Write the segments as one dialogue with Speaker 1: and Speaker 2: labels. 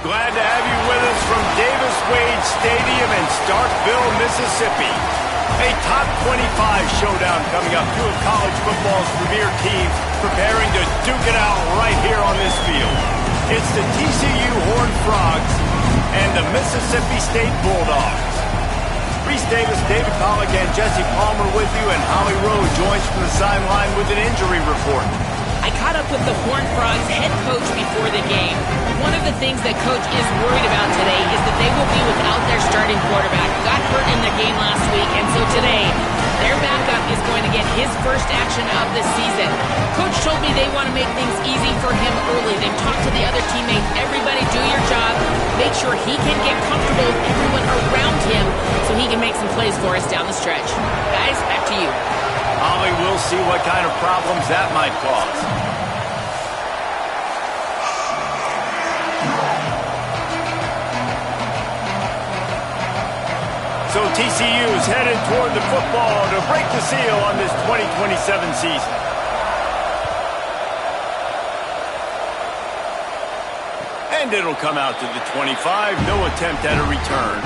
Speaker 1: Glad to have you with us from Davis Wade Stadium in Starkville, Mississippi. A top 25 showdown coming up. Two of college football's premier teams preparing to duke it out right here on this field. It's the TCU Horned Frogs and the Mississippi State Bulldogs. Reese Davis, David Pollack, and Jesse Palmer with you, and Holly Rowe joins from the sideline with an injury report.
Speaker 2: I caught up with the Horned Frogs head coach before the game. One of the things that coach is worried about today is that they will be without their starting quarterback. Got hurt in the game last week, and so today their backup is going to get his first action of the season. Coach told me they want to make things easy for him early. They've talked to the other teammates. Everybody do your job. Make sure he can get comfortable with everyone around him so he can make some plays for us down the stretch. Guys, back to you.
Speaker 1: Holly, we'll see what kind of problems that might cause. So TCU is headed toward the football to break the seal on this 2027 season. And it'll come out to the 25. No attempt at a return.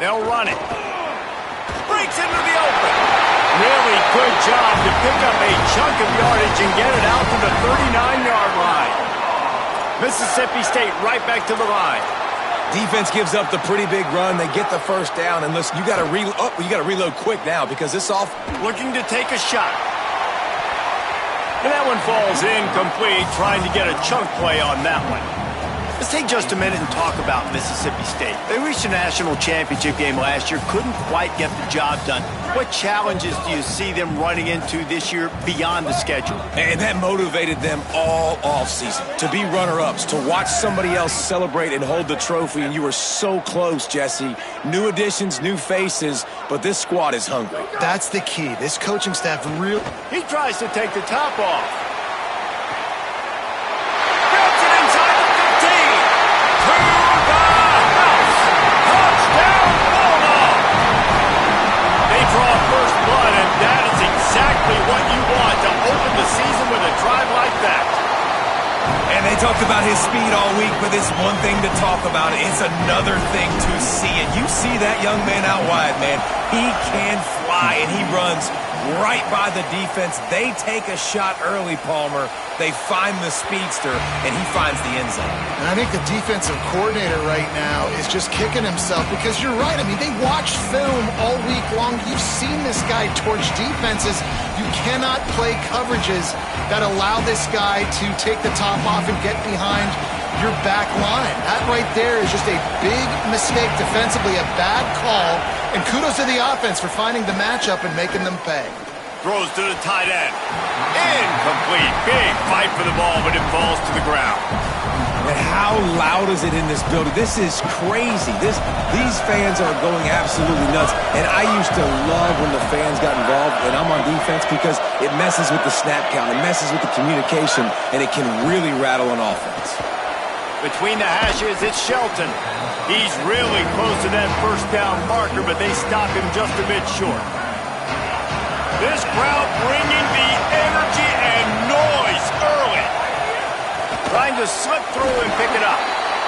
Speaker 1: They'll run it. Breaks into the open. Really good job to pick up a chunk of yardage and get it out to the 39-yard line. Mississippi State right back to the line.
Speaker 3: Defense gives up the pretty big run. They get the first down, and listen, you got to reload quick now because this off
Speaker 1: looking to take a shot. And that one falls incomplete, trying to get a chunk play on that one. Let's take just a minute and talk about Mississippi State. They reached a national championship game last year, couldn't quite get the job done. What challenges do you see them running into this year beyond the schedule?
Speaker 3: And that motivated them all offseason to be runner-ups, to watch somebody else celebrate and hold the trophy, and you were so close, Jesse. New additions, new faces, but this squad is hungry.
Speaker 4: That's the key. This coaching staff really...
Speaker 1: He tries to take the top off. What you want to open the season with a drive like that.
Speaker 3: And they talked about his speed all week, but it's one thing to talk about. It's another thing to see it. You see that young man out wide, man. He can fly, and he runs right by the defense. They take a shot early, Palmer. They find the speedster, and he finds the end zone.
Speaker 4: And I think the defensive coordinator right now is just kicking himself because you're right. I mean, they watched film all week long. You've seen this guy torch defenses. You cannot play coverages that allow this guy to take the top off and get behind your back line. That right there is just a big mistake defensively, a bad call. And kudos to the offense for finding the matchup and making them pay.
Speaker 1: Throws to the tight end. Incomplete. Big fight for the ball, but it falls to the ground.
Speaker 3: And how loud is it in this building? This is crazy. These fans are going absolutely nuts. And I used to love when the fans got involved when I'm on defense because it messes with the snap count, it messes with the communication, and it can really rattle an offense.
Speaker 1: Between the hashes, it's Shelton. He's really close to that first down marker, but they stop him just a bit short. This crowd bringing the energy and noise early. Trying to slip through and pick it up.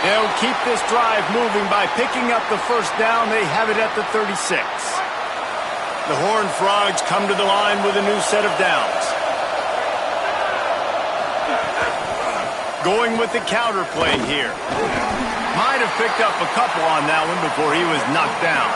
Speaker 1: They'll keep this drive moving by picking up the first down. They have it at the 36. The Horned Frogs come to the line with a new set of downs. Going with the counter play here. Might have picked up a couple on that one before he was knocked down.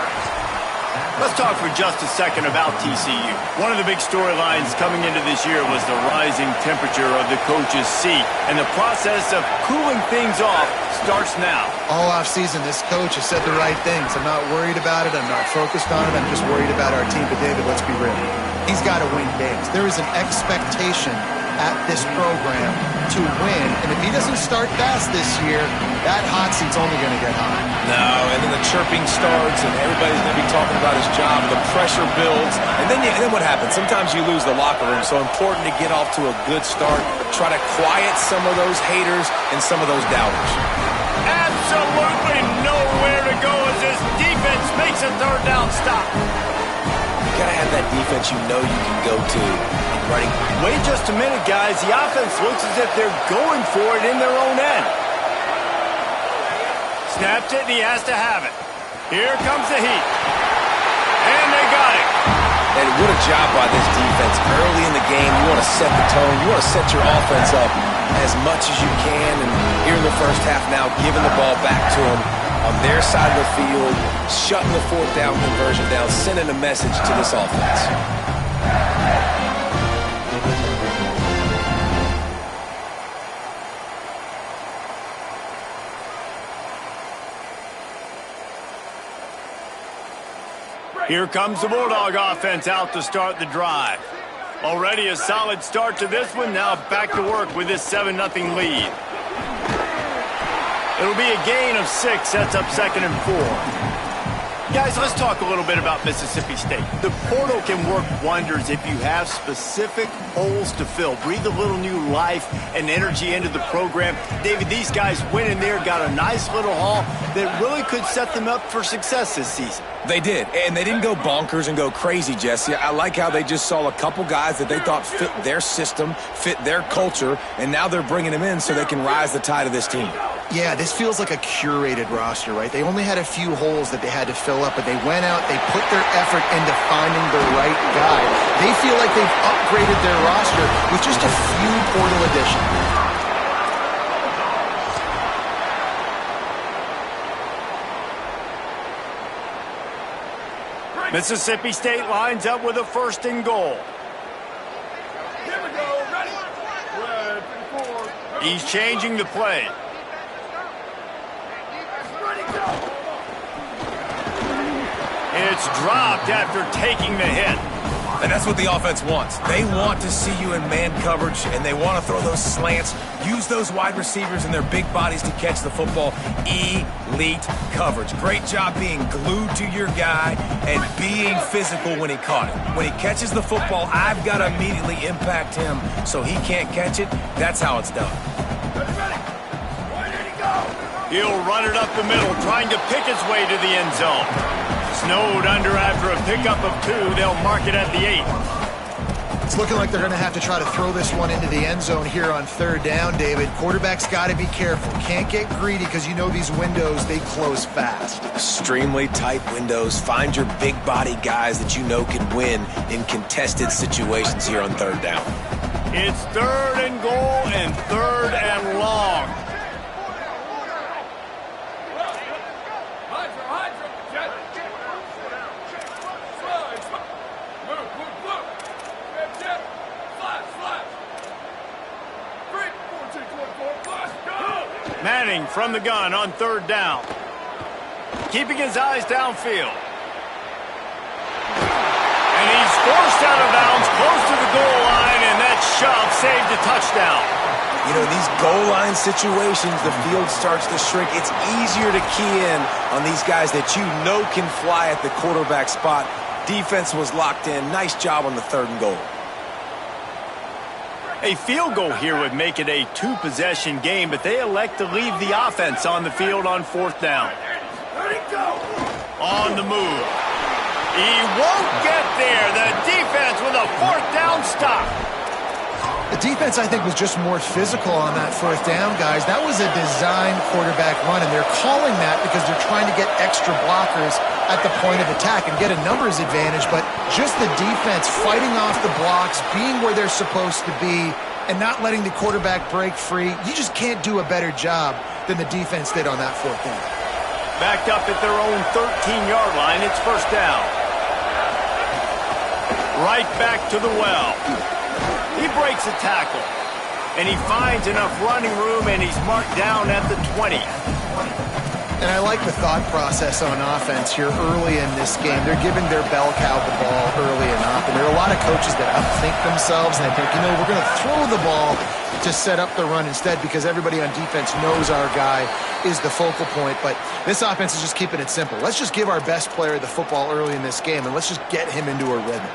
Speaker 1: Let's talk for just a second about TCU. One of the big storylines coming into this year was the rising temperature of the coach's seat, and the process of cooling things off starts now.
Speaker 4: All offseason, this coach has said the right things. I'm not worried about it. I'm not focused on it. I'm just worried about our team. But, David, let's be real. He's got to win games. There is an expectation at this program to win, and if he doesn't start fast this year, that hot seat's only going to get hot.
Speaker 3: No, and then the chirping starts, and everybody's going to be talking about his job. The pressure builds, and then what happens? Sometimes you lose the locker room, so important to get off to a good start. Try to quiet some of those haters and some of those doubters.
Speaker 1: Absolutely nowhere to go as this defense makes a third down stop.
Speaker 3: You got to have that defense you know you can go to. Running.
Speaker 1: Wait just a minute, guys. The offense looks as if they're going for it in their own end. Snaps it, and he has to have it. Here comes the heat. And they got it.
Speaker 3: And what a job by this defense. Early in the game, you want to set the tone. You want to set your offense up as much as you can. And here in the first half now, giving the ball back to them on their side of the field, shutting the fourth down conversion down, sending a message to this offense.
Speaker 1: Here comes the Bulldog offense out to start the drive. Already a solid start to this one. Now back to work with this 7-0 lead. It'll be a gain of 6. Sets up 2nd and 4. Guys, let's talk a little bit about Mississippi State. The portal can work wonders if you have specific holes to fill. Breathe a little new life and energy into the program. David, these guys went in there, got a nice little haul that really could set them up for success this season.
Speaker 3: They did, and they didn't go bonkers and go crazy, Jesse. I like how they just saw a couple guys that they thought fit their system, fit their culture, and now they're bringing them in so they can rise the tide of this team.
Speaker 4: Yeah, this feels like a curated roster, right? They only had a few holes that they had to fill up, but they went out, they put their effort into finding the right guy. They feel like they've upgraded their roster with just a few portal additions.
Speaker 1: Mississippi State lines up with a 1st and goal.
Speaker 5: Here we go, ready? Red, 4.
Speaker 1: He's changing the play. It's dropped after taking the hit.
Speaker 3: And that's what the offense wants. They want to see you in man coverage, and they want to throw those slants, use those wide receivers and their big bodies to catch the football. Elite coverage. Great job being glued to your guy and being physical when he caught it. When he catches the football, I've got to immediately impact him so he can't catch it. That's how it's done.
Speaker 1: He'll run it up the middle, trying to pick his way to the end zone. Snowed under after a pickup of 2. They'll mark it at the 8.
Speaker 4: It's looking like they're going to have to try to throw this one into the end zone here on 3rd down, David. Quarterback's got to be careful. Can't get greedy because you know these windows, they close fast.
Speaker 3: Extremely tight windows. Find your big body guys that you know can win in contested situations here on 3rd down.
Speaker 1: It's 3rd and goal and 3rd and long. Manning from the gun on 3rd down. Keeping his eyes downfield. And he's forced out of bounds close shove saved a touchdown.
Speaker 3: You know, in these goal line situations, the field starts to shrink. It's easier to key in on these guys that you know can fly at the quarterback spot. Defense was locked in. Nice job on the 3rd and goal.
Speaker 1: A field goal here would make it a 2-possession game, but they elect to leave the offense on the field on 4th down. On the move. He won't get there. The defense with a 4th down stop.
Speaker 4: The defense, I think, was just more physical on that 4th down, guys. That was a designed quarterback run, and they're calling that because they're trying to get extra blockers at the point of attack and get a numbers advantage, but just the defense fighting off the blocks, being where they're supposed to be, and not letting the quarterback break free. You just can't do a better job than the defense did on that 4th down.
Speaker 1: Backed up at their own 13-yard line, it's 1st down. Right back to the well. He breaks a tackle, and he finds enough running room, and he's marked down at the 20.
Speaker 4: And I like the thought process on offense here early in this game. They're giving their bell cow the ball early and often. There are a lot of coaches that outthink themselves, and they think, you know, we're going to throw the ball to set up the run instead because everybody on defense knows our guy is the focal point. But this offense is just keeping it simple. Let's just give our best player the football early in this game, and let's just get him into a rhythm.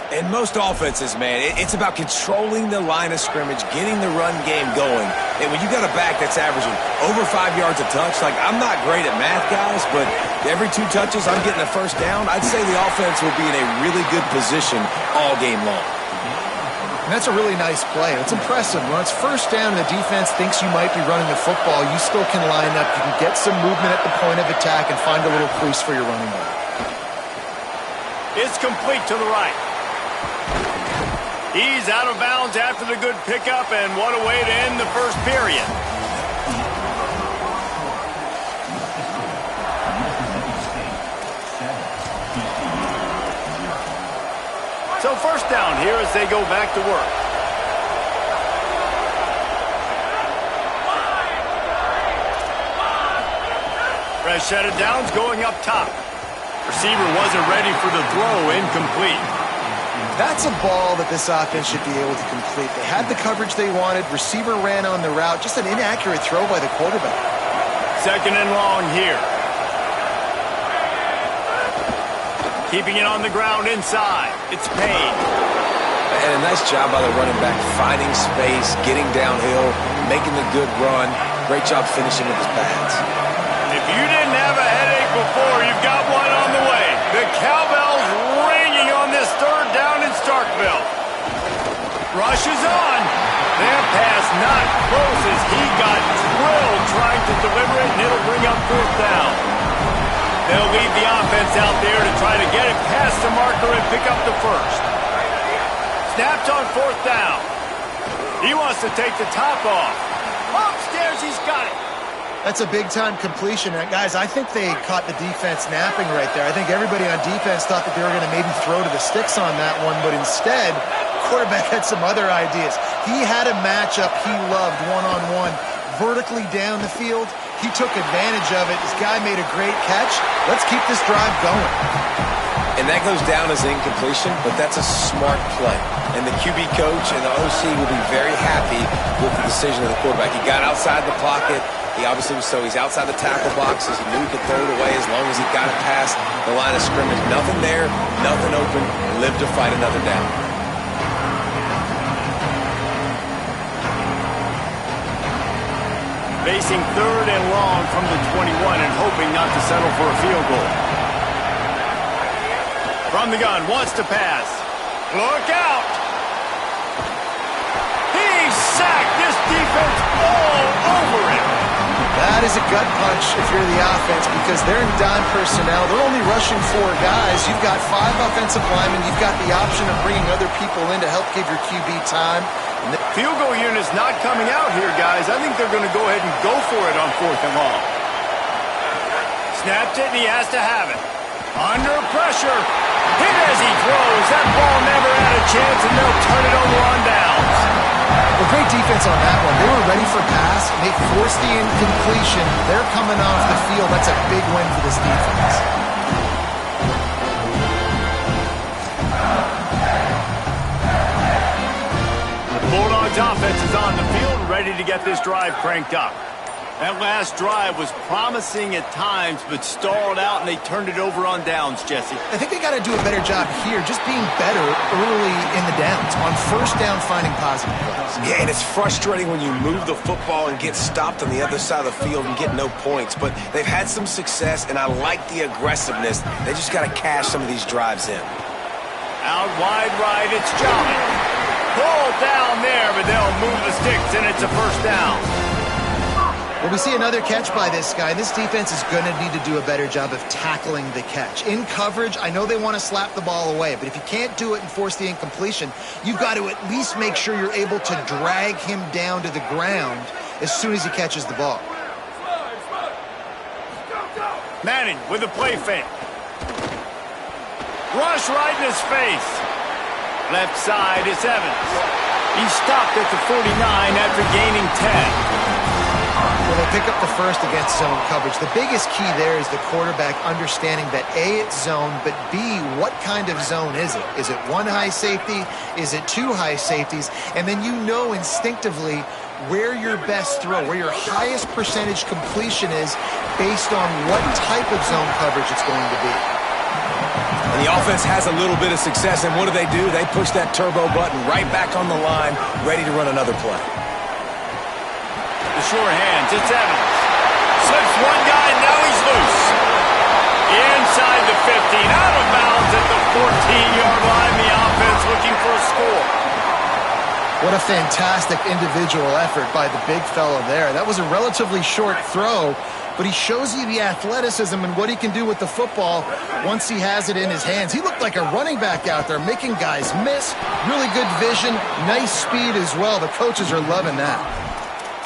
Speaker 3: And most offenses, man, it's about controlling the line of scrimmage, getting the run game going. And when you got a back that's averaging over 5 yards a touch, like, I'm not great at math, guys, but every 2 touches I'm getting a 1st down, I'd say the offense will be in a really good position all game long.
Speaker 4: And that's a really nice play. It's impressive. When it's 1st down and the defense thinks you might be running the football, you still can line up. You can get some movement at the point of attack and find a little crease for your running back.
Speaker 1: It's complete to the right. He's out of bounds after the good pickup, and what a way to end the 1st period. So 1st down here as they go back to work. Fresh set of downs going up top. Receiver wasn't ready for the throw, incomplete.
Speaker 4: That's a ball that this offense should be able to complete. They had the coverage they wanted. Receiver ran on the route. Just an inaccurate throw by the quarterback.
Speaker 1: 2nd and long here. Keeping it on the ground inside. It's Payne.
Speaker 3: And a nice job by the running back, finding space, getting downhill, making the good run. Great job finishing with his pads.
Speaker 1: If you didn't have a headache before, you've got one on the way. The cowbell's ringing on this 3rd down in Starkville. Rushes on. That pass not close as he got drilled trying to deliver it, and it'll bring up 4th down. They'll leave the offense out there to try to get it past the marker and pick up the 1st. Snapped on 4th down. He wants to take the top off. Upstairs, he's got it.
Speaker 4: That's a big-time completion. And guys, I think they caught the defense napping right there. I think everybody on defense thought that they were going to maybe throw to the sticks on that one, but instead, quarterback had some other ideas. He had a matchup he loved one-on-one, vertically down the field. He took advantage of it. This guy made a great catch. Let's keep this drive going.
Speaker 3: And that goes down as an incompletion, but that's a smart play. And the QB coach and the OC will be very happy with the decision of the quarterback. He got outside the pocket. He obviously was he's outside the tackle boxes. He knew he could throw it away as long as he got it past the line of scrimmage. Nothing there, nothing open. Live to fight another down.
Speaker 1: Facing 3rd and long from the 21 and hoping not to settle for a field goal. From the gun, wants to pass. Look out! He's sacked. This defense all over him.
Speaker 4: That is a gut punch if you're the offense because they're in dime personnel. They're only rushing 4 guys. You've got 5 offensive linemen. You've got the option of bringing other people in to help give your QB time.
Speaker 1: Field goal unit's not coming out here, guys. I think they're going to go ahead and go for it on 4th and long. Snapped it, and he has to have it. Under pressure. Hit as he throws. That ball never had a chance, and they'll turn it over on downs.
Speaker 4: Well, great defense on that one. They were ready for pass, and they forced the incompletion. They're coming off the field. That's a big win for this defense.
Speaker 1: Bulldogs offense is on the field, ready to get this drive cranked up. That last drive was promising at times, but stalled out, and they turned it over on downs, Jesse.
Speaker 4: I think they got to do a better job here, just being better early in the downs, on first down finding positive plays.
Speaker 3: Yeah, and it's frustrating when you move the football and get stopped on the other side of the field and get no points, but they've had some success, and I like the aggressiveness. They just got to cash some of these drives in.
Speaker 1: Out wide right, it's Jolly. Pulled down there, but they'll move the sticks, and it's a first down.
Speaker 4: Well, we see another catch by this guy. This defense is going to need to do a better job of tackling the catch. In coverage, I know they want to slap the ball away, but if you can't do it and force the incompletion, you've got to at least make sure you're able to drag him down to the ground as soon as he catches the ball.
Speaker 1: Manning with a play fake. Rush right in his face. Left side is Evans. He stopped at the 49 after gaining 10.
Speaker 4: Well, they pick up the first against zone coverage. The biggest key there is the quarterback understanding that A, it's zone, but B, what kind of zone is it? Is it one high safety? Is it two high safeties? And then you know instinctively where your best throw, where your highest percentage completion is based on what type of zone coverage it's going to be.
Speaker 3: And the offense has a little bit of success, and what do? They push that turbo button right back on the line, ready to run another play.
Speaker 1: The sure hands, it's Evans. Slips one guy, now he's loose. Inside the 15, out of bounds at the 14-yard line. The offense looking for a score.
Speaker 4: What a fantastic individual effort by the big fellow there. That was a relatively short throw, but he shows you the athleticism and what he can do with the football once he has it in his hands. He looked like a running back out there, making guys miss. Really good vision, nice speed as well. The coaches are loving that.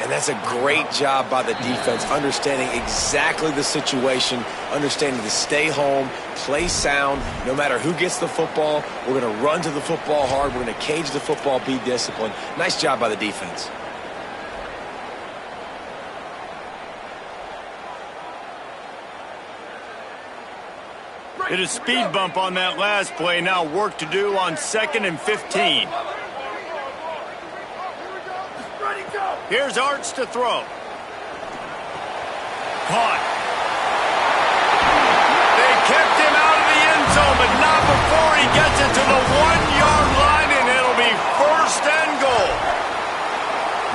Speaker 3: And that's a great job by the defense, understanding exactly the situation, understanding to stay home, play sound. No matter who gets the football, we're going to run to the football hard. We're going to cage the football, be disciplined. Nice job by the defense.
Speaker 1: Hit a speed bump on that last play. Now work to do on 2nd and 15. Here's Arts to throw. Caught. They kept him out of the end zone, but not before he gets it to the 1-yard line, and it'll be 1st and goal.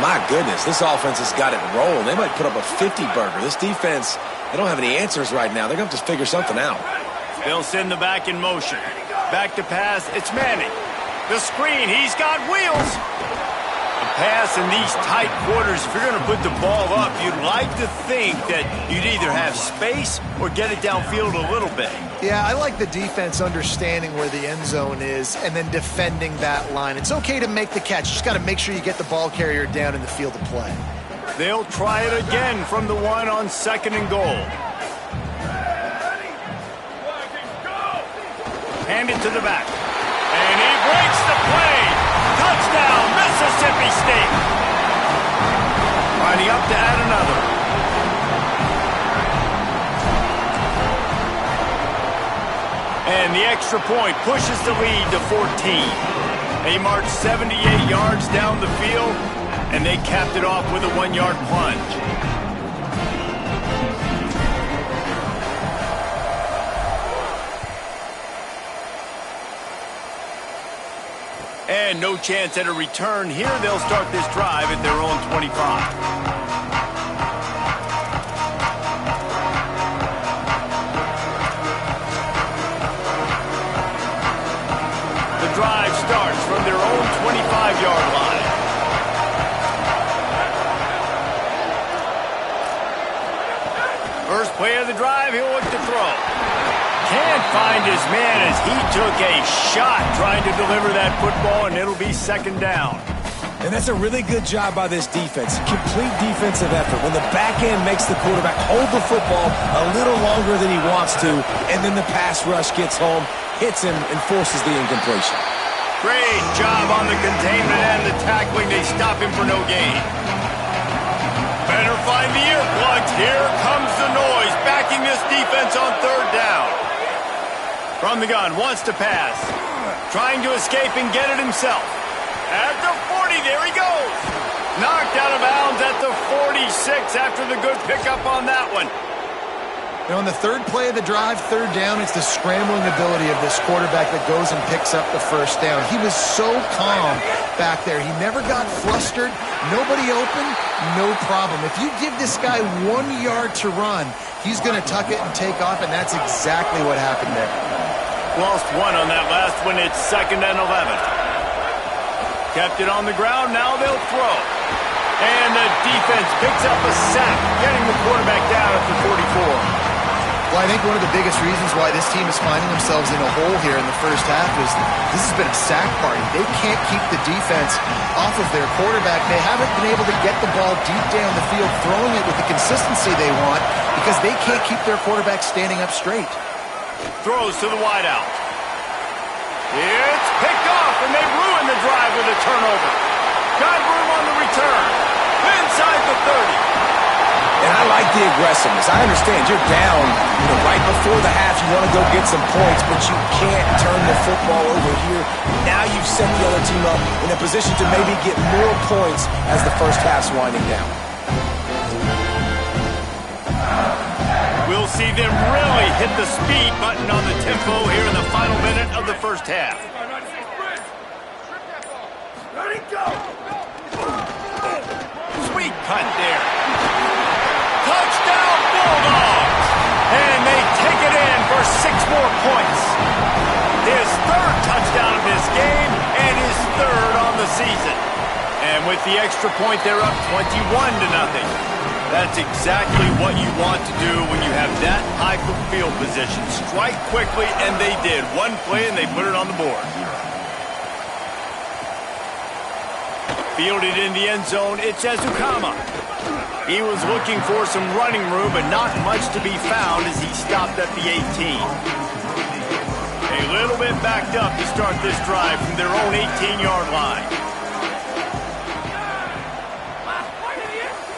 Speaker 3: My goodness, this offense has got it rolling. They might put up a 50-burger. This defense, they don't have any answers right now. They're going to have to figure something out.
Speaker 1: They'll send the back in motion. Back to pass, it's Manning. The screen, he's got wheels. Pass in these tight quarters, if you're going to put the ball up, you'd like to think that you'd either have space or get it downfield a little bit.
Speaker 4: Yeah, I like the defense understanding where the end zone is and then defending that line. It's okay to make the catch. You just got to make sure you get the ball carrier down in the field of play.
Speaker 1: They'll try it again from the 1 on 2nd and goal. Hand it to the back. And he breaks the play. Touchdown, Mississippi State. Lining up to add another. And the extra point pushes the lead to 14. They marched 78 yards down the field, and they capped it off with a 1-yard plunge. And no chance at a return here. They'll start this drive at their own 25. The drive starts from their own 25-yard line. First play of the drive, he'll look to throw. Can't find his man as he took a shot trying to deliver that football, and it'll be 2nd down.
Speaker 3: And that's a really good job by this defense. Complete defensive effort. When the back end makes the quarterback hold the football a little longer than he wants to, and then the pass rush gets home, hits him, and forces the incompletion.
Speaker 1: Great job on the containment and the tackling. They stop him for no gain. Better find the earplugs. Here comes the noise, backing this defense on 3rd down. From the gun, wants to pass. Trying to escape and get it himself. At the 40. 40. There he goes. Knocked out of bounds at the 46 after the good pickup on that one.
Speaker 4: On the third play of the drive, third down, it's the scrambling ability of this quarterback that goes and picks up the first down. He was so calm back there. He never got flustered. Nobody open, no problem. If you give this guy 1 yard to run, he's going to tuck it and take off, and that's exactly what happened there.
Speaker 1: Lost one on that last one. It's 2nd and 11. Kept it on the ground. Now they'll throw. And the defense picks up a sack, getting the quarterback down at the 44.
Speaker 4: Well, I think one of the biggest reasons why this team is finding themselves in a hole here in the first half is this has been a sack party. They can't keep the defense off of their quarterback. They haven't been able to get the ball deep down the field, throwing it with the consistency they want because they can't keep their quarterback standing up straight.
Speaker 1: Throws to the wideout. It's picked off, and they ruin the drive with a turnover. Got room on the return. Inside the 30.
Speaker 3: And I like the aggressiveness. I understand you're down, right before the half. You want to go get some points, but you can't turn the football over here. Now you've set the other team up in a position to maybe get more points as the first half's winding down.
Speaker 1: We'll see them really hit the speed button on the tempo here in the final minute of the first half.
Speaker 5: Ready, go!
Speaker 1: Sweet cut there. Touchdown Bulldogs! And they take it in for 6 more points. His 3rd touchdown of this game and his 3rd on the season. And with the extra point, they're up 21-0. That's exactly what you want to do when you have that type of field position. Strike quickly, and they did. One play, and they put it on the board. Fielded in the end zone, it's Ezukama. He was looking for some running room, but not much to be found as he stopped at the 18. A little bit backed up to start this drive from their own 18-yard line.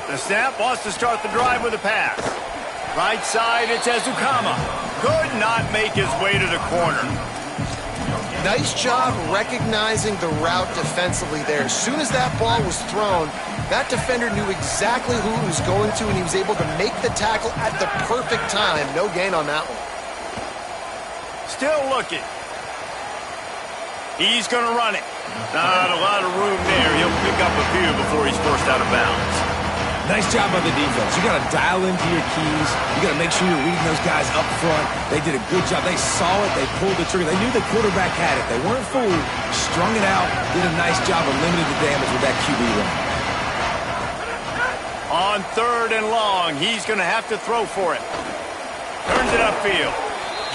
Speaker 1: The snap wants to start the drive with a pass. Right side, it's Ezukama. Could not make his way to the corner.
Speaker 4: Nice job recognizing the route defensively there. As soon as that ball was thrown, that defender knew exactly who he was going to, and he was able to make the tackle at the perfect time. No gain on that one.
Speaker 1: Still looking. He's going to run it. Not a lot of room there. He'll pick up a few before he's forced out of bounds.
Speaker 3: Nice job by the defense. You got to dial into your keys. You got to make sure you're reading those guys up front. They did a good job. They saw it. They pulled the trigger. They knew the quarterback had it. They weren't fooled. Strung it out. Did a nice job of limiting the damage with that QB run.
Speaker 1: On 3rd and long, he's going to have to throw for it. Turns it upfield.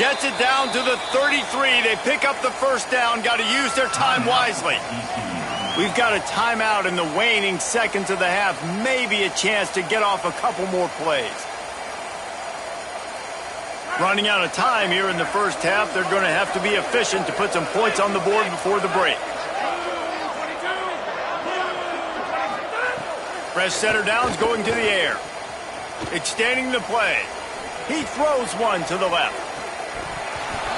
Speaker 1: Gets it down to the 33. They pick up the first down. Got to use their time wisely. We've got a timeout in the waning seconds of the half. Maybe a chance to get off a couple more plays. Running out of time here in the first half. They're going to have to be efficient to put some points on the board before the break. Fresh setter downs going to the air. Extending the play. He throws one to the left.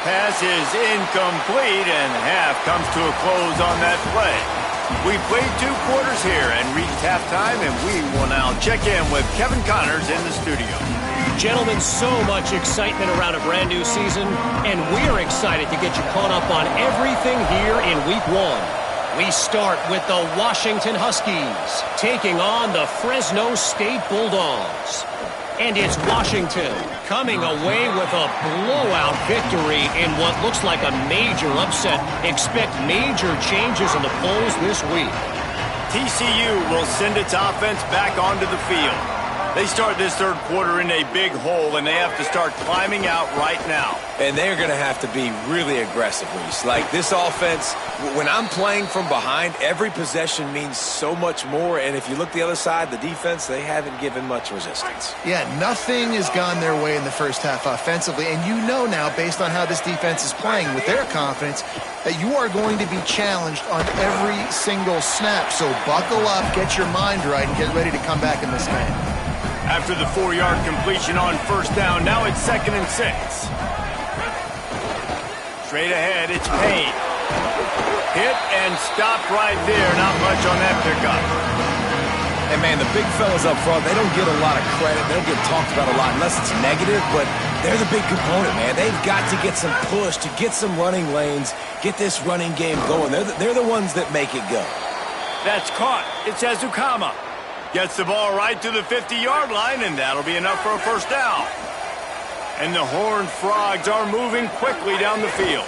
Speaker 1: Pass is incomplete, and half comes to a close on that play. We played 2 quarters here and reached halftime, and we will now check in with Kevin Connors in the studio.
Speaker 6: Gentlemen, so much excitement around a brand new season, and we're excited to get you caught up on everything here in Week 1. We start with the Washington Huskies taking on the Fresno State Bulldogs. And it's Washington coming away with a blowout victory in what looks like a major upset. Expect major changes in the polls this week.
Speaker 1: TCU will send its offense back onto the field. They start this 3rd quarter in a big hole, and they have to start climbing out right now.
Speaker 3: And they're going to have to be really aggressive, Reese. Like, this offense, when I'm playing from behind, every possession means so much more. And if you look the other side, the defense, they haven't given much resistance.
Speaker 4: Yeah, nothing has gone their way in the first half offensively. And you know now, based on how this defense is playing with their confidence, that you are going to be challenged on every single snap. So buckle up, get your mind right, and get ready to come back in this game.
Speaker 1: After the 4-yard completion on first down, now it's 2nd and 6. Straight ahead, it's Payne. Hit and stopped right there. Not much on that pickup.
Speaker 3: And, man, the big fellas up front, they don't get a lot of credit. They don't get talked about a lot unless it's negative, but they're the big component, man. They've got to get some push, to get some running lanes, get this running game going. They're the ones that make it go.
Speaker 1: That's caught. It's Ezukama. Gets the ball right to the 50-yard line, and that'll be enough for a first down. And the Horned Frogs are moving quickly down the field.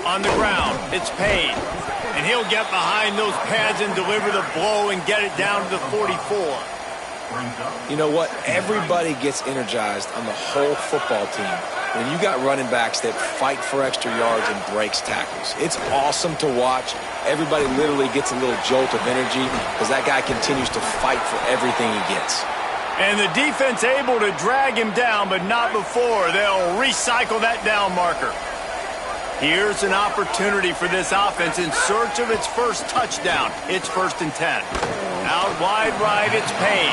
Speaker 1: On the ground, it's Payne. And he'll get behind those pads and deliver the blow and get it down to the 44.
Speaker 3: You know what? Everybody gets energized on the whole football team when you got running backs that fight for extra yards and breaks tackles. It's awesome to watch. Everybody literally gets a little jolt of energy because that guy continues to fight for everything he gets.
Speaker 1: And the defense able to drag him down, but not before. They'll recycle that down marker. Here's an opportunity for this offense in search of its first touchdown. It's 1st and 10. Out wide right, it's Payne.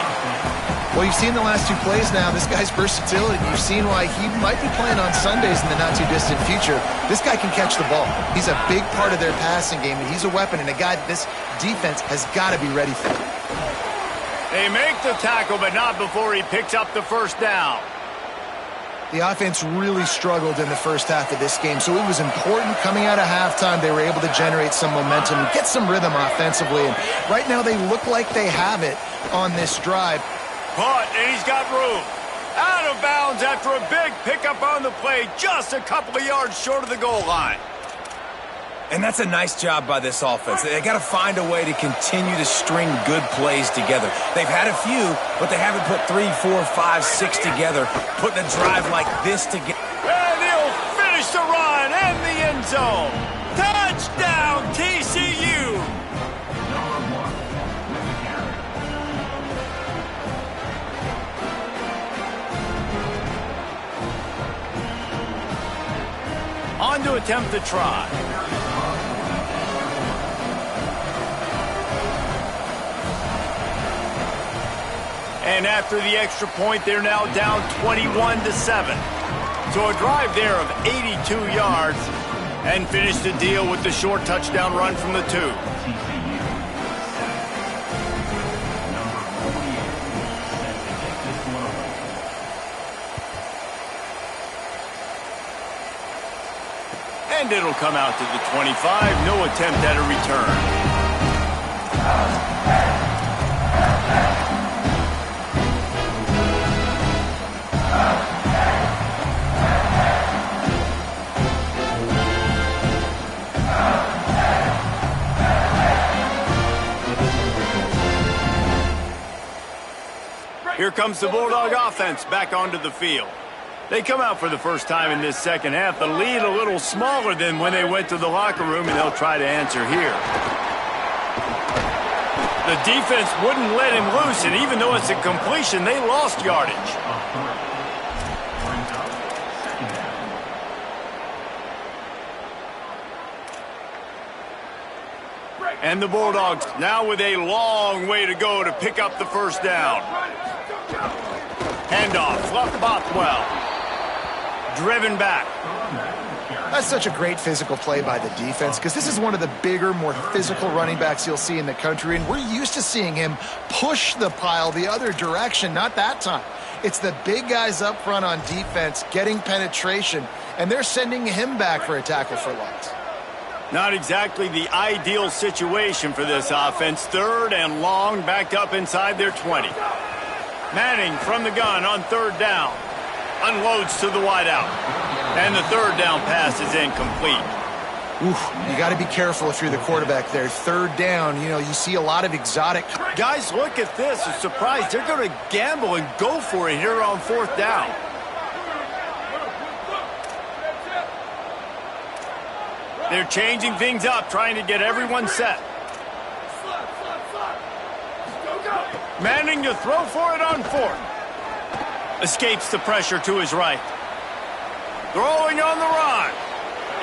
Speaker 4: Well, you've seen the last two plays now. This guy's versatility. You've seen why he might be playing on Sundays in the not-too-distant future. This guy can catch the ball. He's a big part of their passing game, and he's a weapon, and a guy this defense has got to be ready for.
Speaker 1: They make the tackle, but not before he picks up the first down.
Speaker 4: The offense really struggled in the first half of this game, so it was important coming out of halftime they were able to generate some momentum and get some rhythm offensively. And right now they look like they have it on this drive.
Speaker 1: Caught, and he's got room. Out of bounds after a big pickup on the play, just a couple of yards short of the goal line.
Speaker 3: And that's a nice job by this offense. They got to find a way to continue to string good plays together. They've had a few, but they haven't put 3, 4, 5, 6 together, putting a drive like this together.
Speaker 1: And he'll finish the run and the end zone. Touchdown, TCU. On to attempt the try. And after the extra point, they're now down 21-7. So a drive there of 82 yards and finish the deal with the short touchdown run from the 2. And it'll come out to the 25. No attempt at a return. Here comes the Bulldog offense back onto the field. They come out for the first time in this second half. The lead a little smaller than when they went to the locker room, and they'll try to answer here. The defense wouldn't let him loose, and even though it's a completion, they lost yardage. And the Bulldogs now with a long way to go to pick up the first down. Handoff, Fluff Bothwell. Driven back.
Speaker 4: That's such a great physical play by the defense because this is one of the bigger, more physical running backs you'll see in the country, and we're used to seeing him push the pile the other direction. Not that time. It's the big guys up front on defense getting penetration, and they're sending him back for a tackle for loss.
Speaker 1: Not exactly the ideal situation for this offense. 3rd and long, backed up inside their 20. Manning from the gun on 3rd down. Unloads to the wideout. And the 3rd down pass is incomplete.
Speaker 4: Oof, you got to be careful if you're the quarterback there. 3rd down, you know, you see a lot of exotic.
Speaker 1: Guys, look at this. I'm surprised. They're going to gamble and go for it here on 4th down. They're changing things up, trying to get everyone set. Manning to throw for it on 4th. Escapes the pressure to his right. Throwing on the run.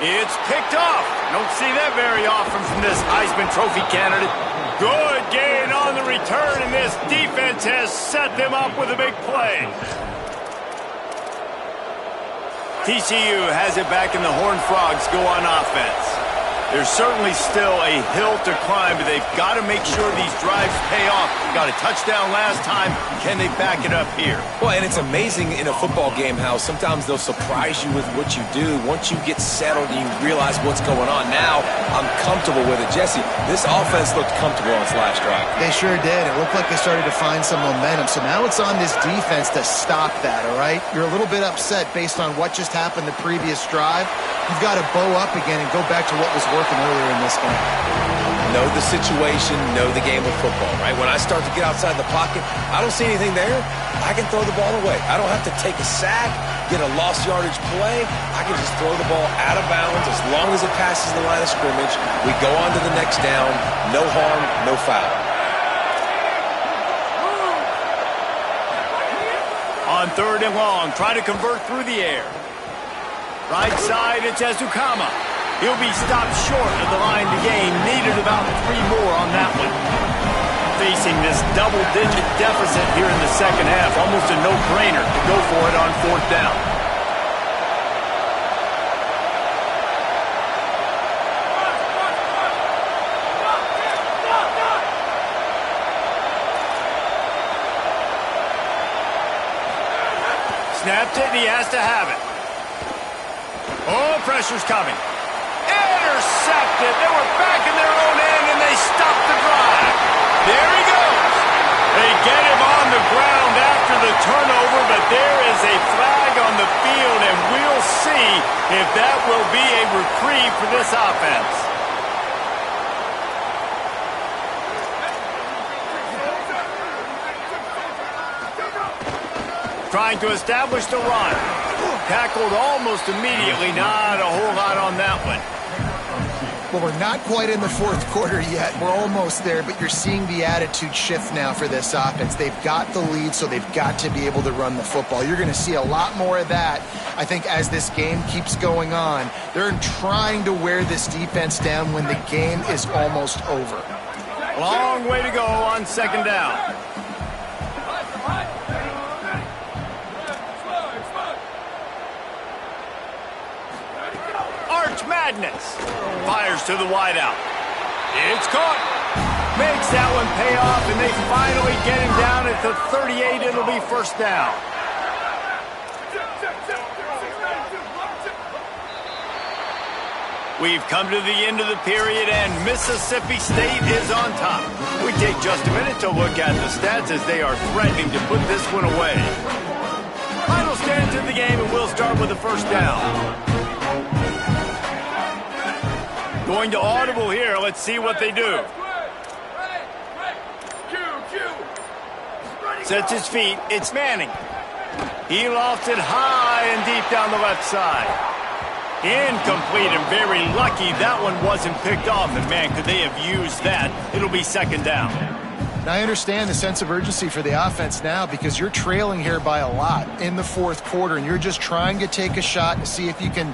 Speaker 1: It's picked off. Don't see that very often from this Heisman Trophy candidate. Good gain on the return, and this defense has set them up with a big play. TCU has it back, and the Horned Frogs go on offense. There's certainly still a hill to climb, but they've got to make sure these drives pay off. Got a touchdown last time. Can they back it up here?
Speaker 3: Well, and it's amazing in a football game how sometimes they'll surprise you with what you do. Once you get settled and you realize what's going on, now I'm comfortable with it. Jesse, this offense looked comfortable on its last drive.
Speaker 4: They sure did. It looked like they started to find some momentum. So now it's on this defense to stop that, all right? You're a little bit upset based on what just happened the previous drive. You've got to bow up again and go back to what was working earlier in this game.
Speaker 3: Know the situation, know the game of football, right? When I start to get outside the pocket, I don't see anything there. I can throw the ball away. I don't have to take a sack, get a lost yardage play. I can just throw the ball out of bounds as long as it passes the line of scrimmage. We go on to the next down. No harm, no foul.
Speaker 1: On 3rd and long, try to convert through the air. Right side, it's Ezukama. He'll be stopped short of the line to gain. Needed about 3 more on that one. Facing this double-digit deficit here in the second half. Almost a no-brainer to go for it on 4th down. Snapped it, and he has to have it. Oh, pressure's coming. Intercepted. They were back in their own end, and they stopped the drive. There he goes. They get him on the ground after the turnover, but there is a flag on the field, and we'll see if that will be a reprieve for this offense. Trying to establish the run. Tackled almost immediately. Not a whole lot on that one.
Speaker 4: Well, we're not quite in the 4th quarter yet. We're almost there, but you're seeing the attitude shift now for this offense. They've got the lead, so they've got to be able to run the football. You're going to see a lot more of that, I think, as this game keeps going on. They're trying to wear this defense down when the game is almost over.
Speaker 1: Long way to go on 2nd down. Madness. Fires to the wideout. It's caught. Makes that one pay off, and they finally get him down at the 38. It'll be 1st down. We've come to the end of the period, and Mississippi State is on top. We take just a minute to look at the stats as they are threatening to put this one away. Final stands of the game, and we'll start with the 1st down. Going to audible here. Let's see what they do. Sets his feet. It's Manning. He lofted high and deep down the left side. Incomplete, and very lucky that one wasn't picked off. And man, could they have used that? It'll be 2nd down.
Speaker 4: Now, I understand the sense of urgency for the offense now because you're trailing here by a lot in the 4th quarter, and you're just trying to take a shot to see if you can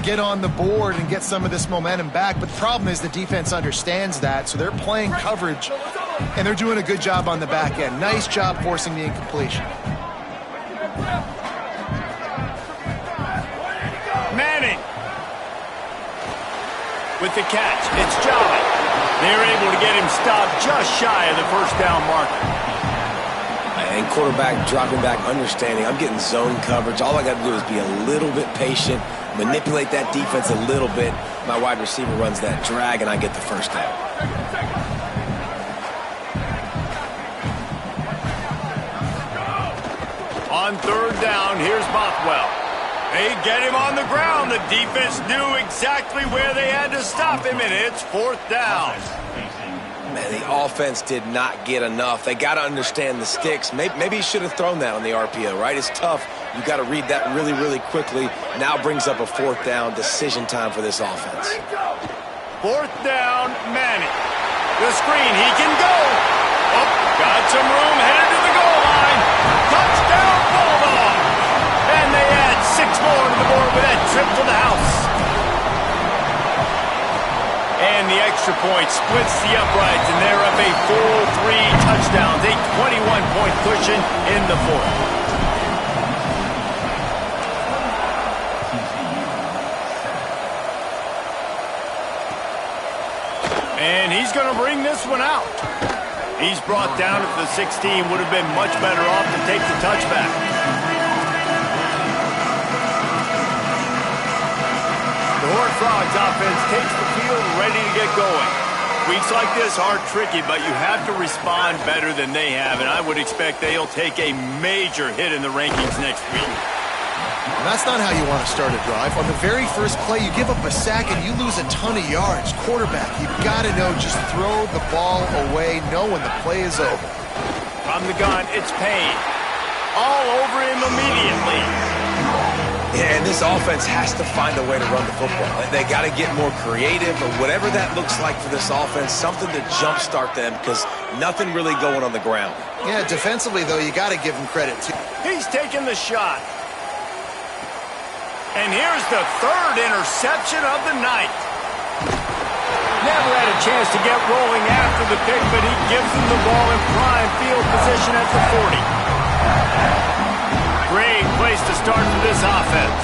Speaker 4: get on the board and get some of this momentum back. But the problem is the defense understands that, so they're playing coverage, and they're doing a good job on the back end. Nice job forcing the incompletion.
Speaker 1: Manning with the catch. It's Jolly. They're able to get him stopped just shy of the 1st down marker.
Speaker 3: And quarterback dropping back, understanding I'm getting zone coverage. All I got to do is be a little bit patient, manipulate that defense a little bit. My wide receiver runs that drag, and I get the 1st down.
Speaker 1: On 3rd down, here's Bothwell. They get him on the ground. The defense knew exactly where they had to stop him, and it's 4th down.
Speaker 3: Man, the offense did not get enough. They got to understand the sticks. Maybe he should have thrown that on the RPO, right? It's tough. You got to read that really, really quickly. Now brings up a 4th down decision time for this offense.
Speaker 1: 4th down, Manning. The screen, he can go. Oh, got some room, headed to the goal line. Touchdown, Bulldog. And they add 6 more to the board with that trip to the house. And the extra point splits the uprights, and they're up a full 3 touchdowns, a 21-point cushion in the 4th. he's going to bring this one out. He's brought down at the 16. Would have been much better off to take the touchback. The Horned Frogs offense takes the field ready to get going. Weeks like this are tricky, but you have to respond better than they have, and I would expect they'll take a major hit in the rankings next week.
Speaker 4: That's not how you want to start a drive. On the very first play, you give up a sack and you lose a ton of yards. Quarterback, you've got to know, just throw the ball away, know when the play is over.
Speaker 1: From the gun, it's Payne. All over him immediately.
Speaker 3: Yeah, and this offense has to find a way to run the football. They got to get more creative, or whatever that looks like for this offense, something to jumpstart them, because nothing really going on the ground.
Speaker 4: Yeah, defensively, though, you got to give him credit, too.
Speaker 1: He's taking the shot. And here's the third interception of the night. Never had a chance to get rolling after the pick, but he gives them the ball in prime field position at the 40. Great place to start for this offense.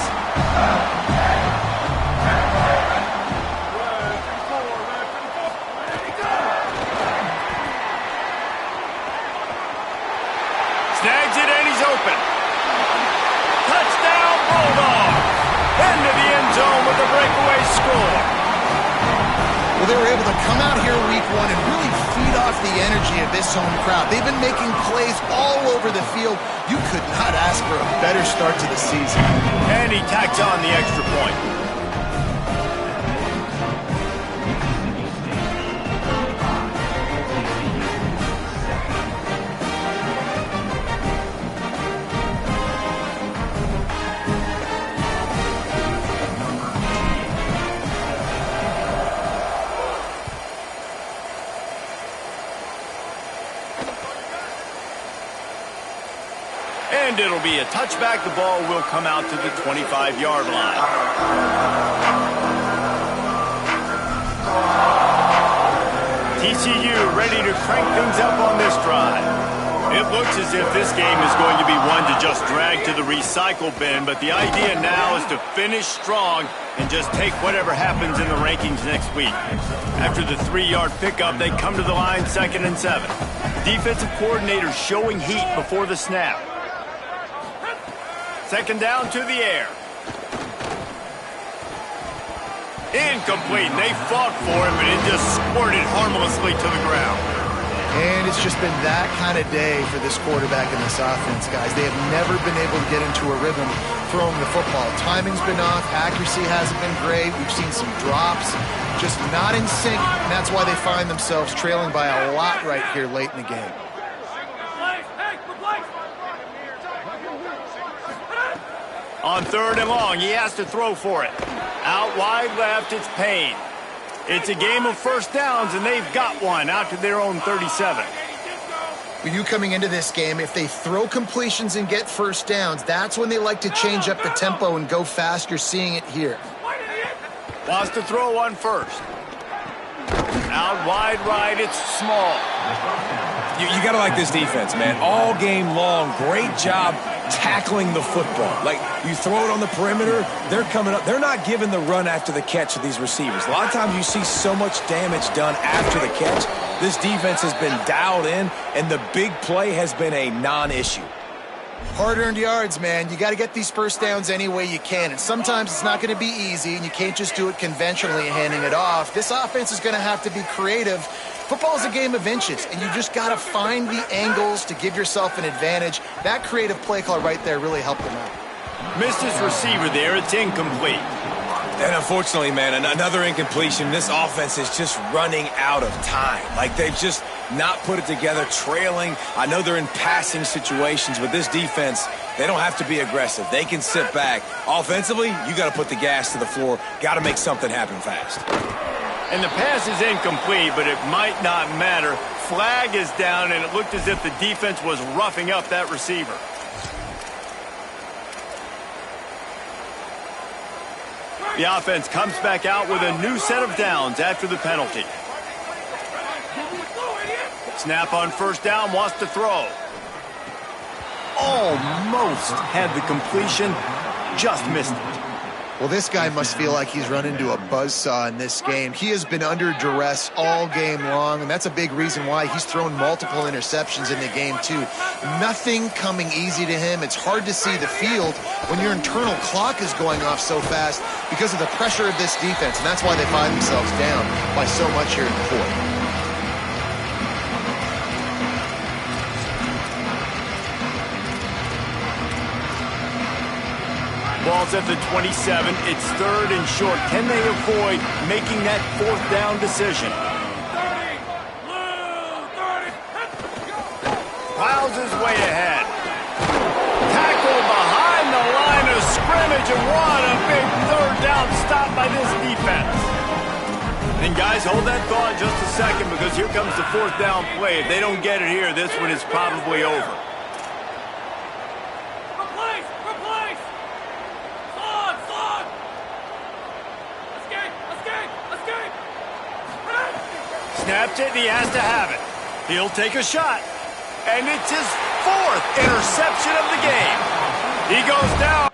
Speaker 1: Snags it and he's open. Touchdown Bulldogs. Into the end zone with a breakaway score.
Speaker 4: Well, they were able to come out here week one and really feed off the energy of this home crowd. They've been making plays all over the field. You could not ask for a better start to the season.
Speaker 1: And he tacks on the extra point. And it'll be a touchback. The ball will come out to the 25-yard line. TCU ready to crank things up on this drive. It looks as if this game is going to be one to just drag to the recycle bin, but the idea now is to finish strong and just take whatever happens in the rankings next week. After the 3-yard pickup, they come to the line 2nd and 7. Defensive coordinator showing heat before the snap. 2nd down to the air. Incomplete. They fought for it, but it just squirted harmlessly to the ground.
Speaker 4: And it's just been that kind of day for this quarterback and this offense, guys. They have never been able to get into a rhythm throwing the football. Timing's been off. Accuracy hasn't been great. We've seen some drops. Just not in sync, and that's why they find themselves trailing by a lot right here late in the game.
Speaker 1: On 3rd and long, he has to throw for it. Out wide left, it's Payne. It's a game of first downs, and they've got one out to their own 37.
Speaker 4: With you coming into this game, if they throw completions and get first downs, that's when they like to change up the tempo and go fast. You're seeing it here.
Speaker 1: Wants to throw on first. Out wide right, it's Small.
Speaker 3: You got to like this defense, man. All game long, great job tackling the football. Like, you throw it on the perimeter, they're coming up. They're not giving the run after the catch to these receivers. A lot of times you see so much damage done after the catch. This defense has been dialed in, and the big play has been a non-issue.
Speaker 4: Hard-earned yards, man. You got to get these first downs any way you can, and sometimes it's not going to be easy, and you can't just do it conventionally handing it off. This offense is going to have to be creative. Football is a game of inches, and you just got to find the angles to give yourself an advantage. That creative play call right there really helped them out.
Speaker 1: Missed his receiver there. It's incomplete.
Speaker 3: And unfortunately, man, another incompletion. This offense is just running out of time. Like, they've just not put it together, trailing. I know they're in passing situations, but this defense, they don't have to be aggressive. They can sit back. Offensively, you got to put the gas to the floor. Got to make something happen fast.
Speaker 1: And the pass is incomplete, but it might not matter. Flag is down, and it looked as if the defense was roughing up that receiver. The offense comes back out with a new set of downs after the penalty. Snap on first down, wants to throw. Almost had the completion, just missed it.
Speaker 4: Well, this guy must feel like he's run into a buzzsaw in this game. He has been under duress all game long, and that's a big reason why he's thrown multiple interceptions in the game, too. Nothing coming easy to him. It's hard to see the field when your internal clock is going off so fast because of the pressure of this defense, and that's why they find themselves down by so much here in the fourth.
Speaker 1: Ball's at the 27. It's 3rd and short. Can they avoid making that 4th down decision?
Speaker 5: 30! Blue 30!
Speaker 1: Piles his way ahead. Tackled behind the line of scrimmage, and what a big 3rd down stop by this defense. And guys, hold that thought just a second, because here comes the 4th down play. If they don't get it here, this one is probably over. Snapped it, and he has to have it. He'll take a shot. And it's his 4th interception of the game. He goes down.